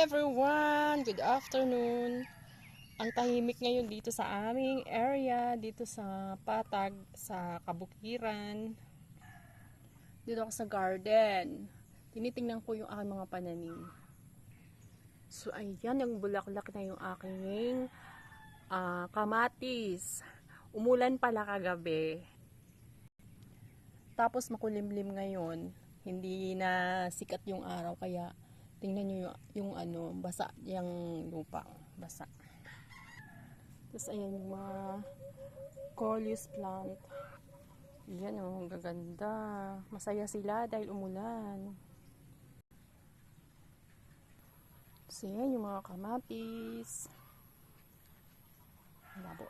everyone! Good afternoon! Ang tahimik ngayon dito sa aming area, dito sa Patag, sa Kabukiran. Dito ako sa garden. Tinitingnan ko yung aking mga pananim. So ayan, yung bulaklak na yung aking kamatis. Umulan pala kagabi. Tapos makulimlim ngayon. Hindi na sikat yung araw kaya tingnan nyo yung basa yung lupa, basa. Tapos ayan yung mga coleus plant. Yan oh, gaganda. Masaya sila dahil umulan. So yan yung mga kamatis. Labo.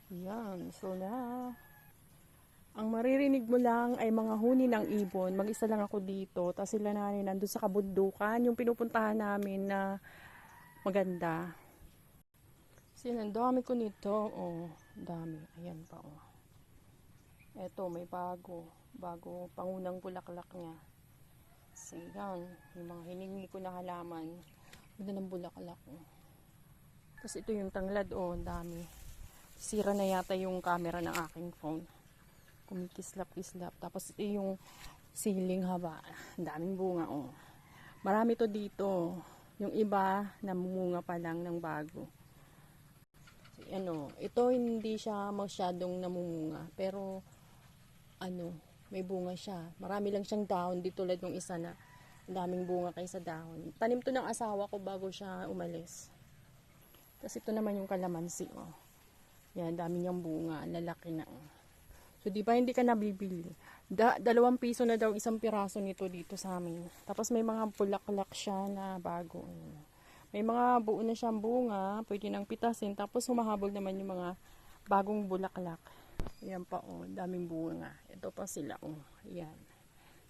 Yan, so na. Ang maririnig mo lang ay mga huni ng ibon. Mag-isa lang ako dito. Tapos sila nanin nandun sa kabundukan. Yung pinupuntahan namin na maganda. So yun, ang dami ko nito. Oh, dami. Ayan pa oh. Eto, may bago. Bago pangunang bulaklak niya. So yan, yung mga hiningi ko na halaman. Ganda ng bulaklak oh. Tapos ito yung tanglad oh, ang dami. Sira na yata yung camera ng aking phone. Kumikislap-kislap. Tapos ito yung siling haba. Daming bunga oh. Marami to dito. Yung iba namunga pa lang ng bago. So, ito hindi siya masyadong namumunga. Pero may bunga siya. Marami lang siyang dahon. Di tulad ng isa na daming bunga kaysa dahon. Tanim to ng asawa ko bago siya umalis. Tapos ito naman yung kalamansi oh. Yan, dami niyang bunga. Lalaki na oh. So, di ba hindi ka nabibili? 2 piso na daw isang piraso nito dito sa amin. Tapos may mga bulaklak siya na bago. May mga buo na siyang bunga. Pwede nang pitasin. Tapos humahabol naman yung mga bagong bulaklak. Ayan pa oh. Daming bunga. Ito pa sila oh. Ayan.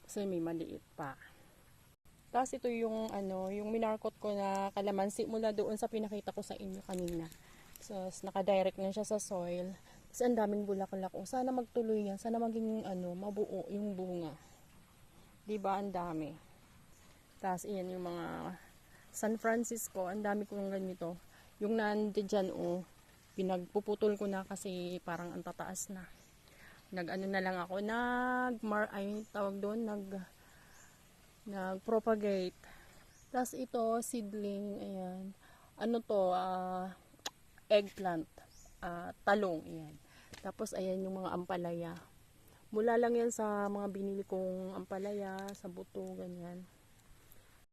Kasi may maliit pa. Tapos ito yung yung minarkot ko na kalamansi mula doon sa pinakita ko sa inyo kanina. So, naka-direct na siya sa soil. Kasi ang daming bulaklak. O, sana magtuloy yan. Sana maging mabuo yung bunga. Diba? Ang dami. Tapos, iyan yung mga San Francisco. Ang dami kong ganito. Yung nandiyan dyan, pinagpuputol ko na kasi parang ang tataas na. Na lang ako. Nag-propagate. Tapos ito, seedling. Ayan. Eggplant. Talong, ayan. Tapos, ayan yung mga ampalaya. Mula lang yan sa mga binili kong ampalaya, sa buto, ganyan.